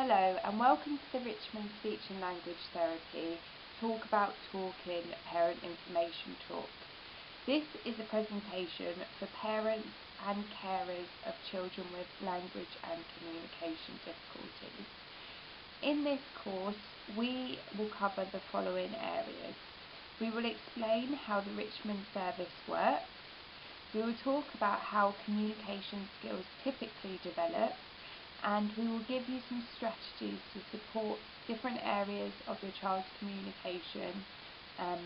Hello and welcome to the Richmond Speech and Language Therapy Talk About Talking Parent Information Talk. This is a presentation for parents and carers of children with language and communication difficulties. In this course, we will cover the following areas. We will explain how the Richmond service works. We will talk about how communication skills typically develop, and we will give you some strategies to support different areas of your child's communication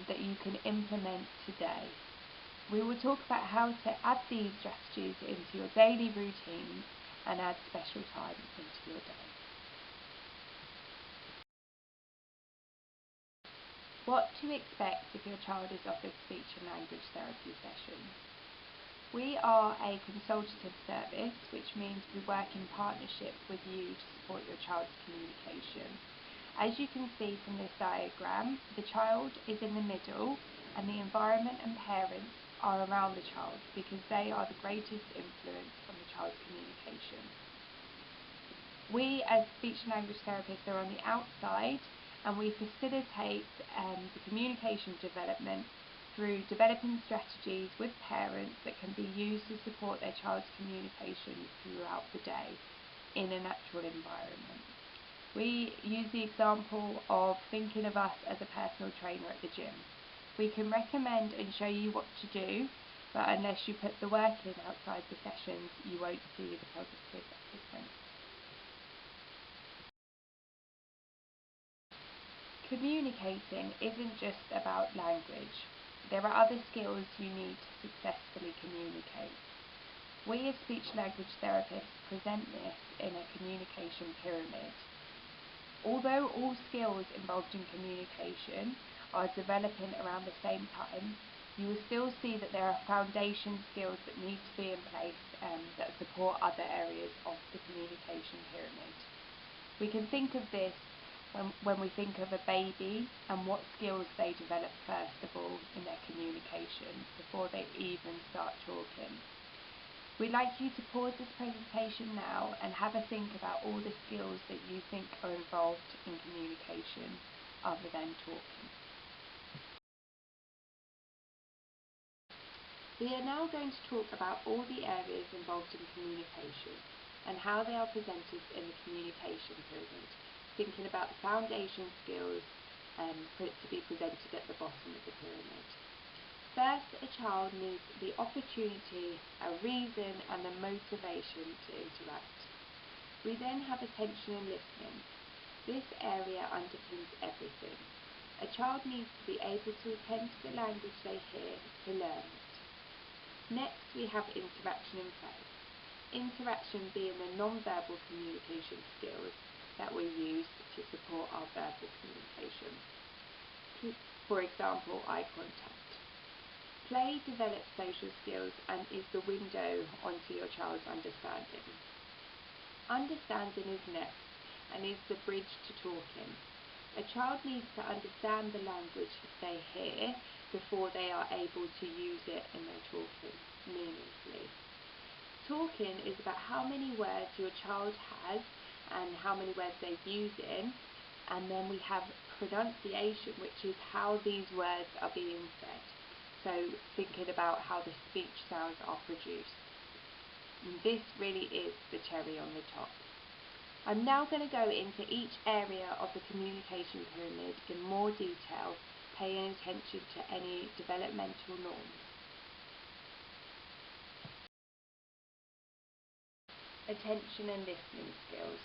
that you can implement today. We will talk about how to add these strategies into your daily routines and add special time into your day. What to expect if your child is offered speech and language therapy sessions. We are a consultative service, which means we work in partnership with you to support your child's communication. As you can see from this diagram, the child is in the middle and the environment and parents are around the child because they are the greatest influence on the child's communication. We as speech and language therapists are on the outside and we facilitate the communication development through developing strategies with parents that can be used to support their child's communication throughout the day in a natural environment. We use the example of thinking of us as a personal trainer at the gym. We can recommend and show you what to do, but unless you put the work in outside the sessions, you won't see the positive difference. Communicating isn't just about language. There are other skills you need to successfully communicate. We as speech language therapists present this in a communication pyramid. Although all skills involved in communication are developing around the same time, you will still see that there are foundation skills that need to be in place that support other areas of the communication pyramid. We can think of this when we think of a baby and what skills they develop first of all in their communication before they even start talking. We'd like you to pause this presentation now and have a think about all the skills that you think are involved in communication other than talking. We are now going to talk about all the areas involved in communication and how they are presented in the communication pyramid, thinking about the foundation skills to be presented at the bottom of the pyramid. First, a child needs the opportunity, a reason and the motivation to interact. We then have attention and listening. This area underpins everything. A child needs to be able to attend to the language they hear to learn it. Next, we have interaction and play. Interaction being the non-verbal communication skills that we use to support our verbal communication. For example, eye contact. Play develops social skills and is the window onto your child's understanding. Understanding is next and is the bridge to talking. A child needs to understand the language they hear before they are able to use it in their talking meaningfully. Talking is about how many words your child has and how many words they're using, and then we have pronunciation, which is how these words are being said. So thinking about how the speech sounds are produced. And this really is the cherry on the top. I'm now going to go into each area of the communication pyramid in more detail, paying attention to any developmental norms. Attention and listening skills.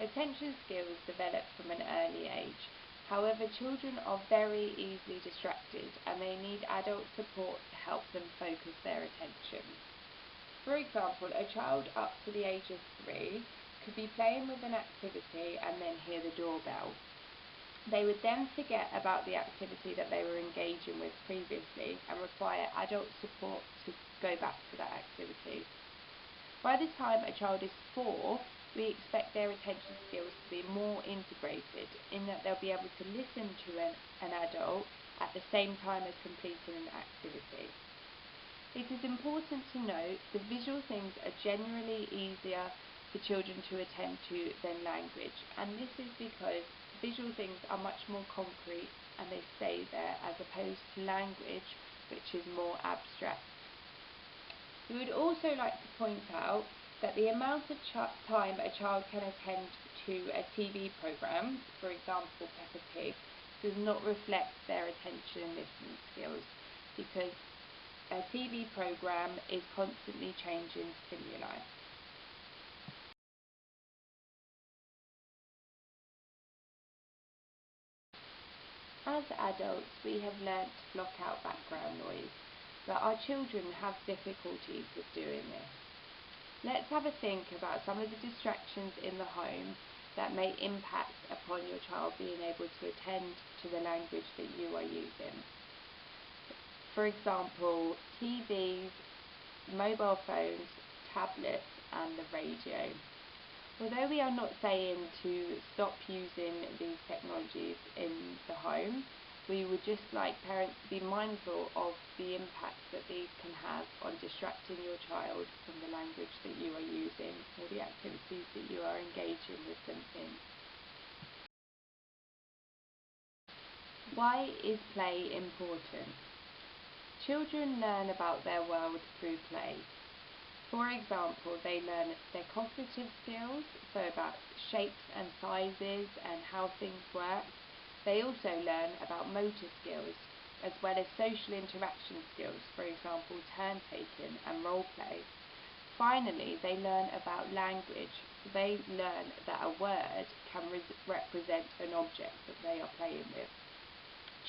Attention skills develop from an early age. However, children are very easily distracted and they need adult support to help them focus their attention. For example, a child up to the age of 3 could be playing with an activity and then hear the doorbell. They would then forget about the activity that they were engaging with previously and require adult support to go back to that activity. By the time a child is 4, we expect their attention skills to be more integrated in that they'll be able to listen to an adult at the same time as completing an activity. It is important to note the visual things are generally easier for children to attend to than language, and this is because visual things are much more concrete and they stay there, as opposed to language, which is more abstract. We would also like to point out that the amount of time a child can attend to a TV programme, for example Peppa Pig, does not reflect their attention and listening skills, because a TV programme is constantly changing stimuli. As adults, we have learnt to block out background noise, but our children have difficulties with doing this. Let's have a think about some of the distractions in the home that may impact upon your child being able to attend to the language that you are using. For example, TVs, mobile phones, tablets and the radio. Although we are not saying to stop using these technologies in the home, we would just like parents to be mindful of the impact that these can have on distracting your child from the language that you are using or the activities that you are engaging with them in. Why is play important? Children learn about their world through play. For example, they learn their cognitive skills, so about shapes and sizes and how things work. They also learn about motor skills, as well as social interaction skills, for example, turn taking and role play. Finally, they learn about language. They learn that a word can represent an object that they are playing with.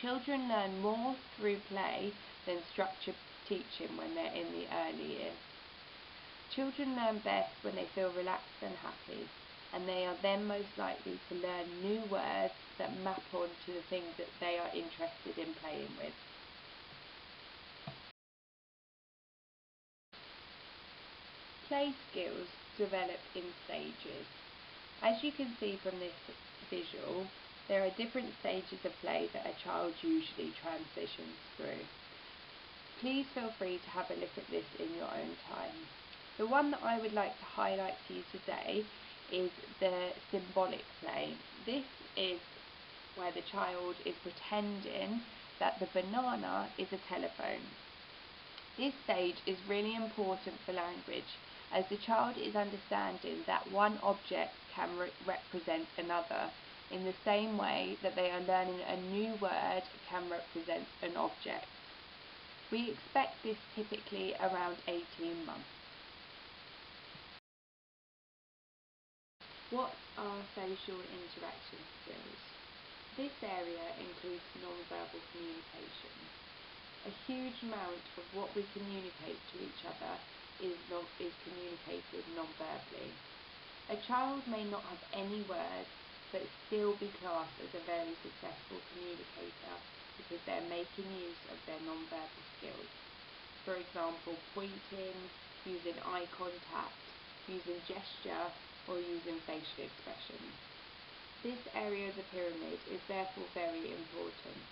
Children learn more through play than structured teaching when they're in the early years. Children learn best when they feel relaxed and happy, and they are then most likely to learn new words that map onto the things that they are interested in playing with. Play skills develop in stages. As you can see from this visual, there are different stages of play that a child usually transitions through. Please feel free to have a look at this in your own time. The one that I would like to highlight to you today is the symbolic play. This is where the child is pretending that the banana is a telephone. This stage is really important for language, as the child is understanding that one object can represent another, in the same way that they are learning a new word can represent an object. We expect this typically around 18 months. What are social interaction skills? This area includes non-verbal communication. A huge amount of what we communicate to each other is communicated non-verbally. A child may not have any words, but still be classed as a very successful communicator because they're making use of their non-verbal skills. For example, pointing, using eye contact, using gesture, or using facial expressions. This area of the pyramid is therefore very important.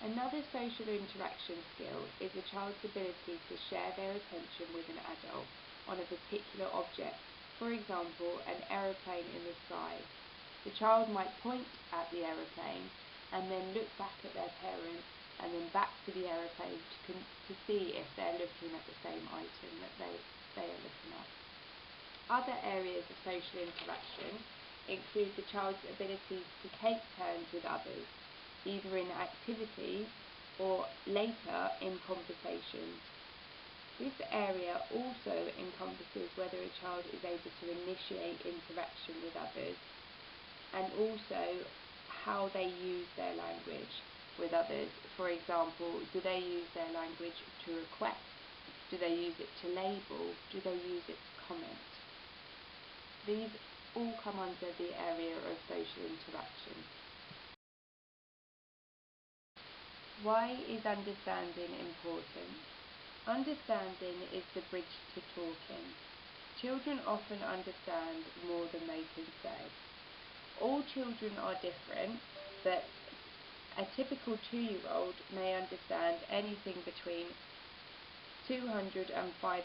Another social interaction skill is a child's ability to share their attention with an adult on a particular object, for example, an aeroplane in the sky. The child might point at the aeroplane and then look back at their parent and then back to the aeroplane to see if they're looking at the same item that they are looking at. Other areas of social interaction include the child's ability to take turns with others, either in activities or later in conversations. This area also encompasses whether a child is able to initiate interaction with others, and also how they use their language with others. For example, do they use their language to request? Do they use it to label? Do they use it to comment? These all come under the area of social interaction. Why is understanding important? Understanding is the bridge to talking. Children often understand more than they can say. All children are different, but a typical 2-year-old may understand anything between 200 and 500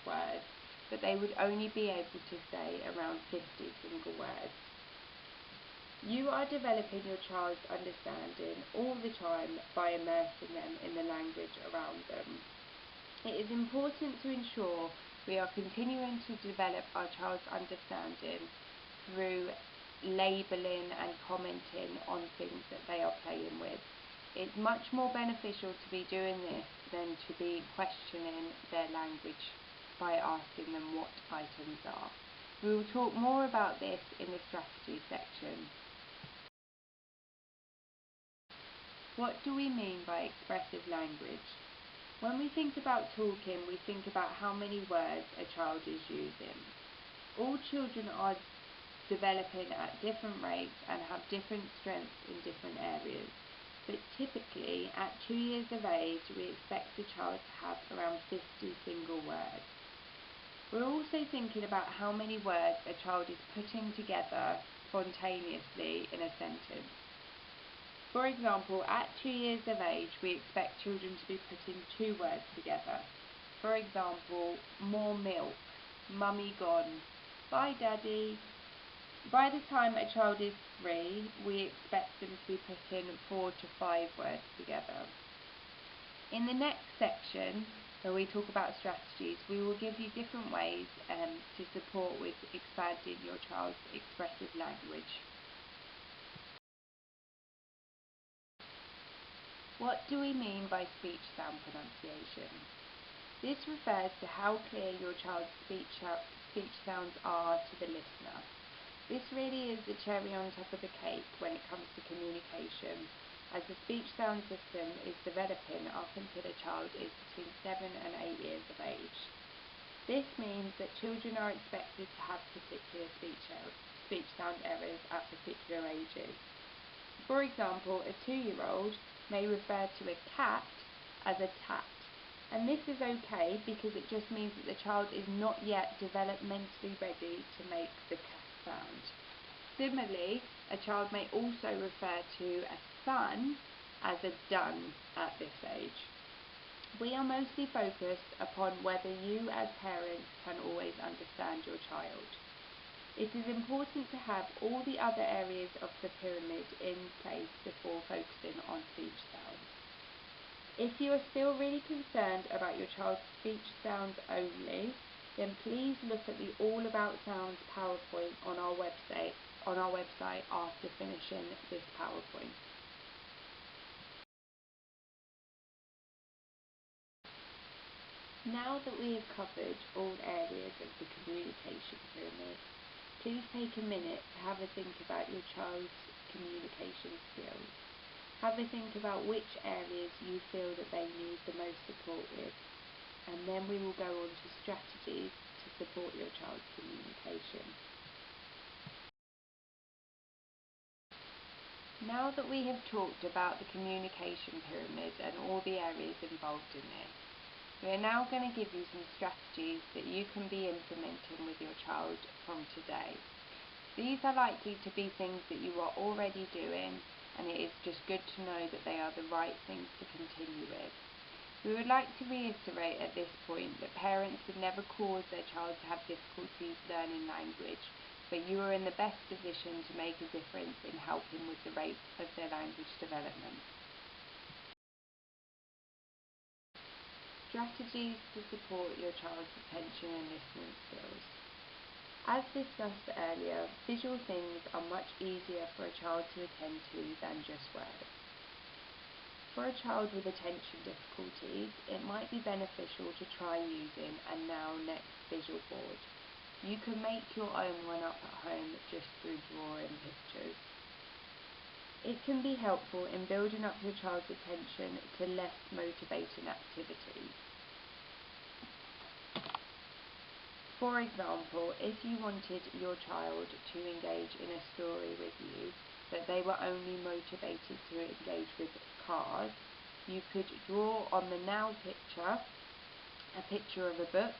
words, but they would only be able to say around 50 single words. You are developing your child's understanding all the time by immersing them in the language around them. It is important to ensure we are continuing to develop our child's understanding through labelling and commenting on things that they are playing with. It's much more beneficial to be doing this than to be questioning their language by asking them what items are. We will talk more about this in the strategy section. What do we mean by expressive language? When we think about talking, we think about how many words a child is using. All children are developing at different rates and have different strengths in different areas. But typically, at 2 years of age, we expect the child to have around 50 single words. We're also thinking about how many words a child is putting together spontaneously in a sentence. For example, at 2 years of age, we expect children to be putting 2 words together. For example, more milk, mummy gone, bye daddy. By the time a child is 3, we expect them to be putting 4 to 5 words together. In the next section, where we talk about strategies, we will give you different ways to support with expanding your child's expressive language. What do we mean by speech sound pronunciation? This refers to how clear your child's speech sounds are to the listener. This really is the cherry on top of the cake when it comes to communication, as the speech sound system is developing up until a child is between 7 and 8 years of age. This means that children are expected to have particular speech sound errors at particular ages. For example, a 2-year-old may refer to a cat as a tat, and this is okay because it just means that the child is not yet developmentally ready to make the cat sound. Similarly, a child may also refer to a sun as a dun at this age. We are mostly focused upon whether you as parents can always understand your child. It is important to have all the other areas of the pyramid in place before focusing on speech sounds. If you are still really concerned about your child's speech sounds only, then please look at the All About Sounds PowerPoint on our website after finishing this PowerPoint. Now that we have covered all areas of the communication pyramid, please take a minute to have a think about your child's communication skills. Have a think about which areas you feel that they need the most support with, and then we will go on to strategies to support your child's communication. Now that we have talked about the communication pyramid and all the areas involved in this, we are now going to give you some strategies that you can be implementing with your child from today. These are likely to be things that you are already doing, and it is just good to know that they are the right things to continue with. We would like to reiterate at this point that parents would never cause their child to have difficulties learning language, but you are in the best position to make a difference in helping with the rate of their language development. Strategies to support your child's attention and listening skills. As discussed earlier, visual things are much easier for a child to attend to than just words. For a child with attention difficulties, it might be beneficial to try using a Now Next visual board. You can make your own one up at home just through drawing pictures. It can be helpful in building up your child's attention to less motivating activities. For example, if you wanted your child to engage in a story with you, but they were only motivated to engage with cars, you could draw on the Now picture a picture of a book,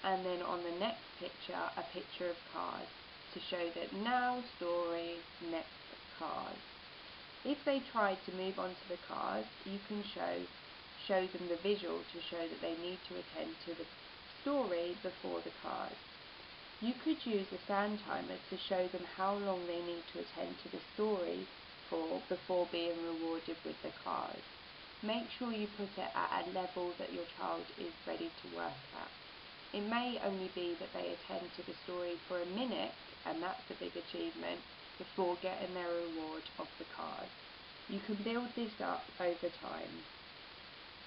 and then on the next picture a picture of cars, to show that Now story, next cars. If they tried to move on to the cars, you can show them the visual to show that they need to attend to the story before the card. You could use a sound timer to show them how long they need to attend to the story for before being rewarded with the card. Make sure you put it at a level that your child is ready to work at. It may only be that they attend to the story for a minute, and that's a big achievement, before getting their reward of the card. You can build this up over time.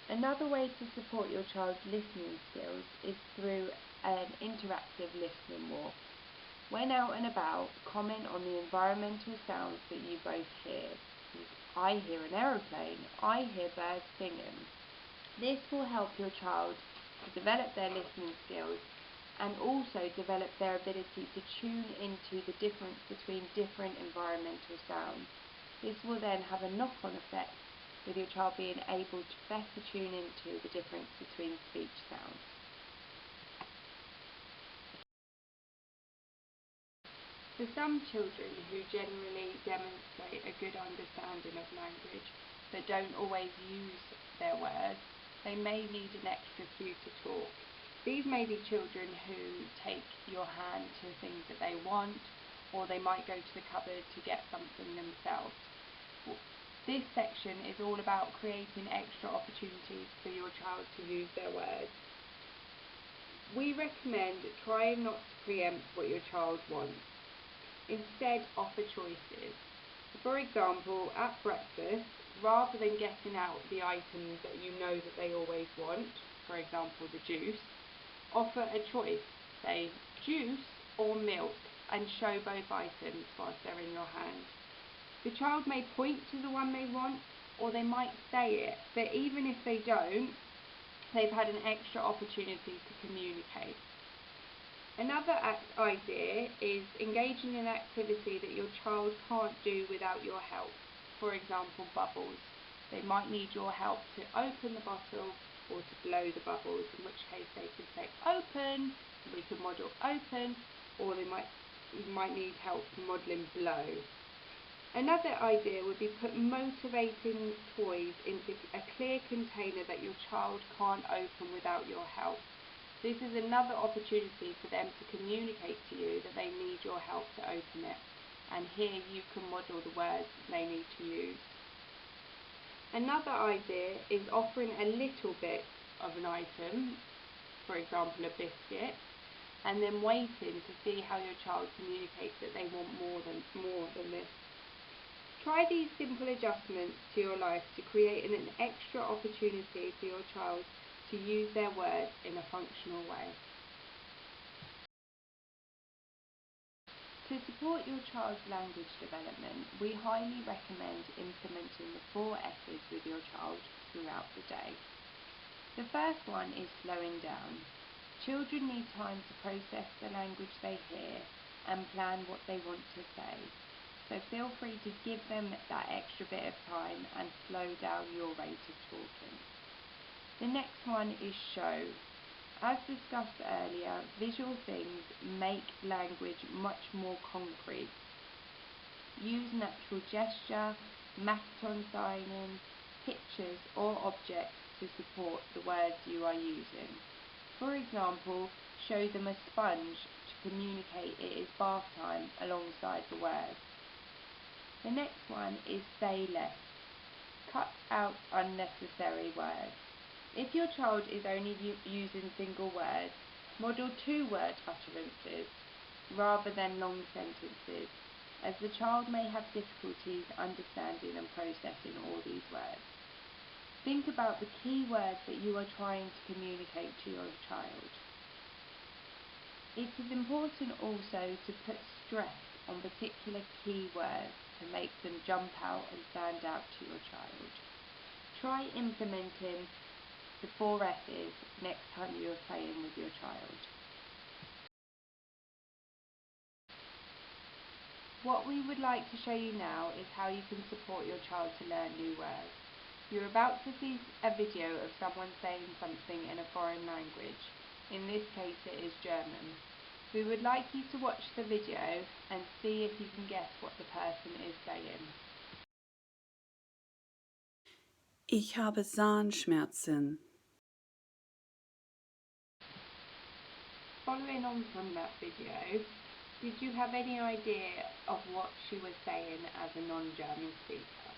Another way to support your child's listening skills is through an interactive listening walk. When out and about, comment on the environmental sounds that you both hear. I hear an aeroplane, I hear birds singing. This will help your child to develop their listening skills and also develop their ability to tune into the difference between different environmental sounds. This will then have a knock-on effect with your child being able to better tune into the difference between speech sounds. For some children who generally demonstrate a good understanding of language but don't always use their words, they may need an extra cue to talk. These may be children who take your hand to things that they want, or they might go to the cupboard to get something themselves. This section is all about creating extra opportunities for your child to use their words. We recommend trying not to preempt what your child wants. Instead, offer choices. For example, at breakfast, rather than getting out the items that you know that they always want, for example the juice, offer a choice, say juice or milk, and show both items whilst they're in your hand. The child may point to the one they want, or they might say it, but even if they don't, they've had an extra opportunity to communicate. Another idea is engaging in an activity that your child can't do without your help. For example, bubbles. They might need your help to open the bottle or to blow the bubbles, in which case they could say open, and we could model open, or you might need help modelling blow. Another idea would be put motivating toys into a clear container that your child can't open without your help. This is another opportunity for them to communicate to you that they need your help to open it, and here you can model the words they need to use. Another idea is offering a little bit of an item, for example a biscuit, and then waiting to see how your child communicates that they want more than this. Try these simple adjustments to your life to create an extra opportunity for your child to use their words in a functional way. To support your child's language development, we highly recommend implementing the 4 S's with your child throughout the day. The first one is slowing down. Children need time to process the language they hear and plan what they want to say. So feel free to give them that extra bit of time and slow down your rate of talking. The next one is show. As discussed earlier, visual things make language much more concrete. Use natural gesture, Makaton signing, pictures or objects to support the words you are using. For example, show them a sponge to communicate it is bath time alongside the words. The next one is say less. Cut out unnecessary words. If your child is only using single words, model 2-word utterances rather than long sentences, as the child may have difficulties understanding and processing all these words. Think about the key words that you are trying to communicate to your child. It is important also to put stress on particular key words to make them jump out and stand out to your child. Try implementing the 4 S's next time you are playing with your child. What we would like to show you now is how you can support your child to learn new words. You're about to see a video of someone saying something in a foreign language. In this case it is German. We would like you to watch the video and see if you can guess what the person is saying. Ich habe Zahnschmerzen. following on from that video, did you have any idea of what she was saying as a non-German speaker?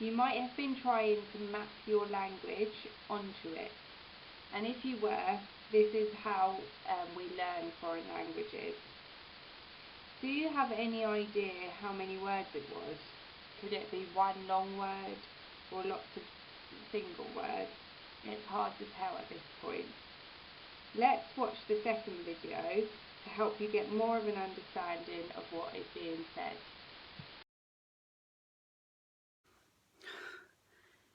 You might have been trying to map your language onto it, and if you were, this is how we learn foreign languages. Do you have any idea how many words it was? Could it be one long word or lots of single words? It's hard to tell at this point. Let's watch the second video to help you get more of an understanding of what is being said.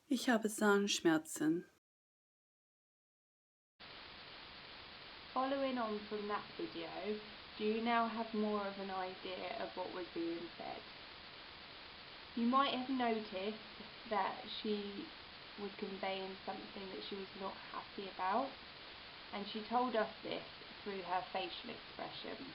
Ich habe Zahnschmerzen. Following on from that video, do you now have more of an idea of what was being said? You might have noticed that she was conveying something that she was not happy about, and she told us this through her facial expression.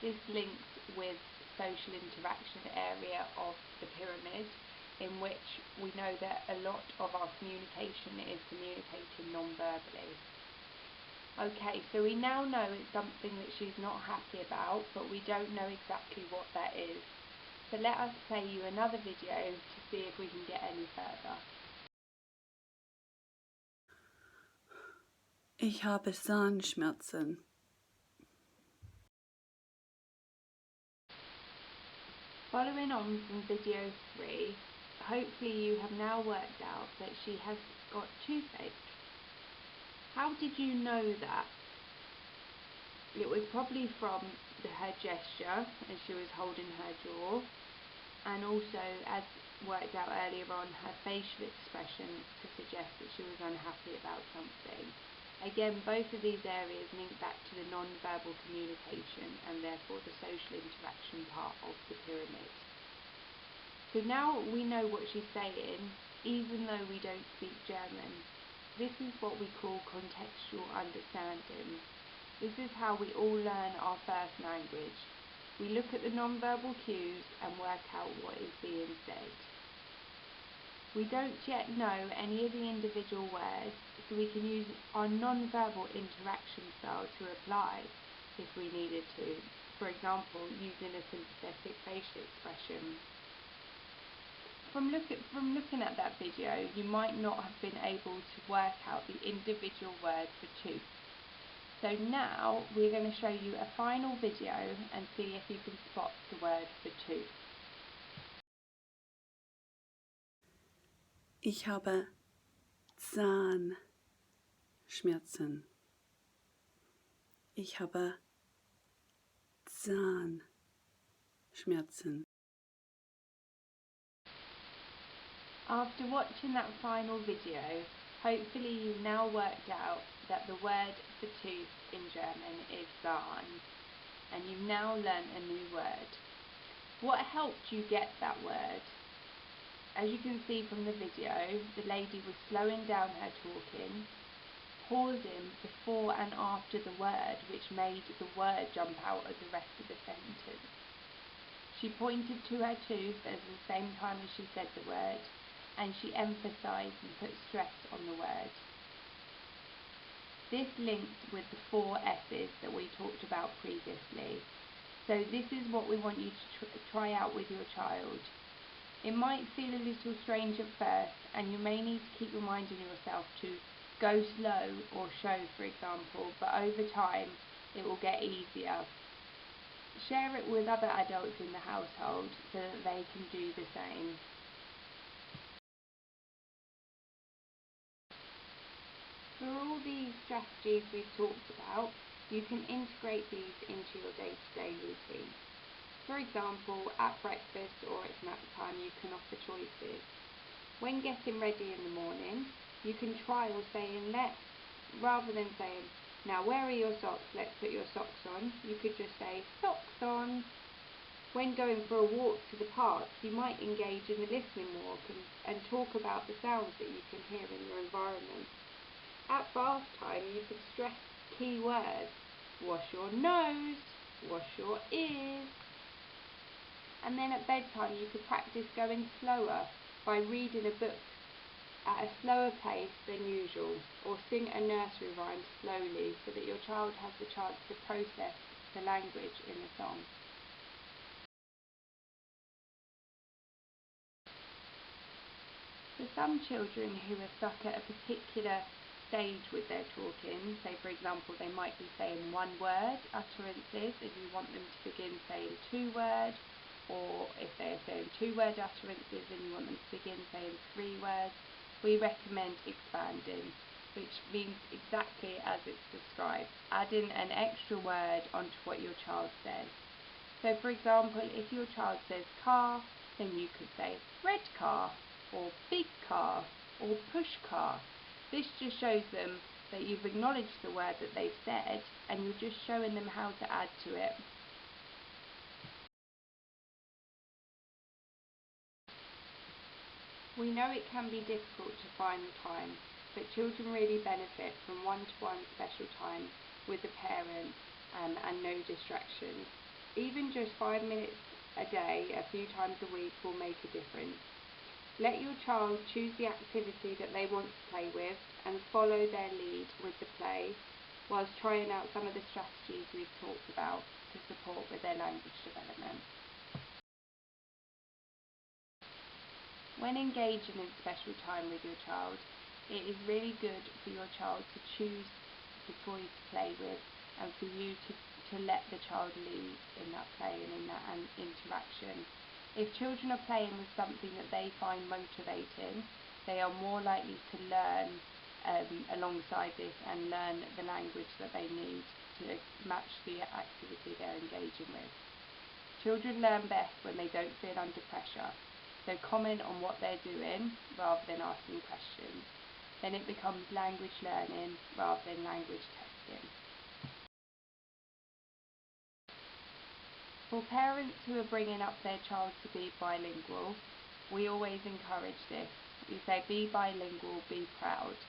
This links with social interaction area of the pyramid, in which we know that a lot of our communication is communicating non-verbally. Okay, so we now know it's something that she's not happy about, but we don't know exactly what that is. So let us play you another video to see if we can get any further. Ich habe Zahnschmerzen. Following on from video 3, hopefully you have now worked out that she has got toothache. How did you know that? It was probably from her gesture as she was holding her jaw, and also, as worked out earlier on, her facial expression to suggest that she was unhappy about something. Again, both of these areas link back to the non-verbal communication and therefore the social interaction part of the pyramid. So now we know what she's saying, even though we don't speak German. This is what we call contextual understanding. This is how we all learn our first language. We look at the non-verbal cues and work out what is being said. We don't yet know any of the individual words, so we can use our non-verbal interaction style to reply if we needed to. For example, using a sympathetic facial expression. From looking at that video, you might not have been able to work out the individual word for tooth. So now we're going to show you a final video and see if you can spot the word for tooth. Ich habe Zahnschmerzen. Ich habe Zahnschmerzen. After watching that final video, hopefully you've now worked out that the word for tooth in German is Zahn, and you've now learnt a new word. What helped you get that word? As you can see from the video, the lady was slowing down her talking, pausing before and after the word, which made the word jump out of the rest of the sentence. She pointed to her tooth at the same time as she said the word, and she emphasised and put stress on the word. This linked with the 4 S's that we talked about previously. So this is what we want you to try out with your child. It might feel a little strange at first, and you may need to keep reminding yourself to go slow or show, for example, but over time it will get easier. Share it with other adults in the household so that they can do the same. For all these strategies we've talked about, you can integrate these into your day-to-day routine. For example, at breakfast or at snack time you can offer choices. When getting ready in the morning, you can trial saying rather than saying, now where are your socks, let's put your socks on, you could just say, socks on. When going for a walk to the park, you might engage in the listening walk and talk about the sounds that you can hear in your environment. At bath time, you could stress key words. Wash your nose, wash your ears. And then at bedtime, you could practice going slower by reading a book at a slower pace than usual, or sing a nursery rhyme slowly so that your child has the chance to process the language in the song. For some children who are stuck at a particular stage with their talking, say for example they might be saying one word utterances and you want them to begin saying 2 word, or if they're saying 2 word utterances and you want them to begin saying 3 words, we recommend expanding, which means exactly as it's described, adding an extra word onto what your child says. So for example, if your child says car, then you could say red car, or big car, or push car. This just shows them that you've acknowledged the word that they've said and you're just showing them how to add to it. We know it can be difficult to find the time, but children really benefit from one-to-one special time with the parent and no distractions. Even just 5 minutes a day, a few times a week, will make a difference. Let your child choose the activity that they want to play with and follow their lead with the play, whilst trying out some of the strategies we've talked about to support with their language development. When engaging in special time with your child, it is really good for your child to choose the toys to play with and for you to let the child lead in that play and in that interaction. If children are playing with something that they find motivating, they are more likely to learn alongside this and learn the language that they need to match the activity they're engaging with. Children learn best when they don't feel under pressure, so comment on what they're doing rather than asking questions. Then it becomes language learning rather than language testing. For parents who are bringing up their child to be bilingual, we always encourage this. We say be bilingual, be proud.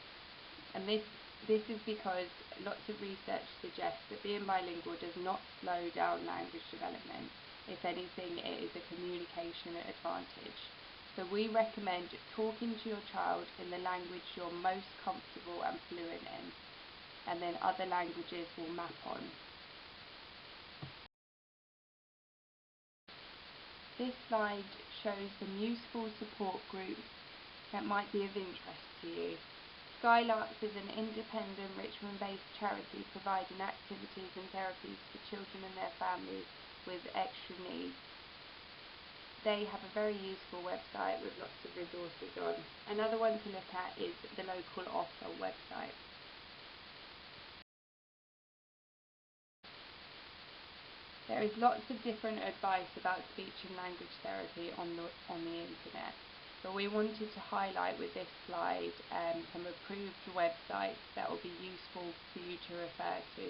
And this is because lots of research suggests that being bilingual does not slow down language development. If anything, it is a communication advantage. So we recommend talking to your child in the language you're most comfortable and fluent in, and then other languages will map on. This slide shows some useful support groups that might be of interest to you. Skylarks is an independent Richmond-based charity providing activities and therapies for children and their families with extra needs. They have a very useful website with lots of resources on. Another one to look at is the local offer website. There is lots of different advice about speech and language therapy on the internet, but we wanted to highlight with this slide some approved websites that will be useful for you to refer to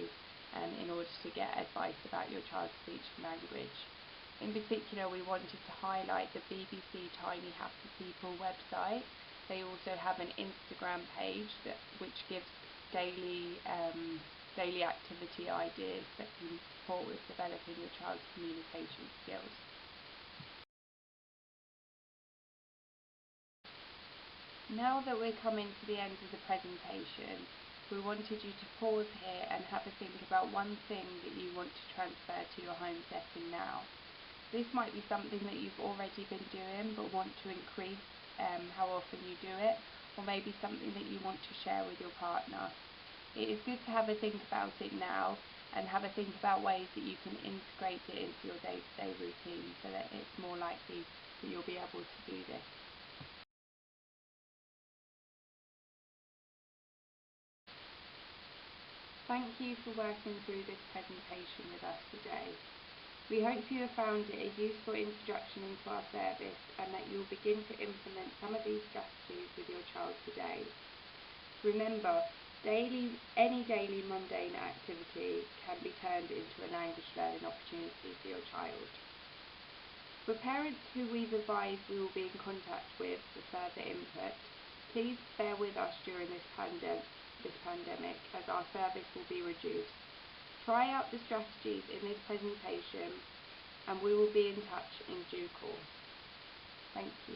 in order to get advice about your child's speech and language. In particular, we wanted to highlight the BBC Tiny Happy People website. They also have an Instagram page which gives daily activity ideas that can support with developing your child's communication skills. Now that we're coming to the end of the presentation, we wanted you to pause here and have a think about one thing that you want to transfer to your home setting now. This might be something that you've already been doing but want to increase how often you do it, or maybe something that you want to share with your partner. It is good to have a think about it now and have a think about ways that you can integrate it into your day-to-day routine so that it's more likely that you'll be able to do this. Thank you for working through this presentation with us today. We hope you have found it a useful introduction into our service and that you'll begin to implement some of these strategies with your child today. Remember, any daily mundane activity can be turned into a language learning opportunity for your child. For parents who we've advised we will be in contact with for further input, please bear with us during this pandemic as our service will be reduced. Try out the strategies in this presentation and we will be in touch in due course. Thank you.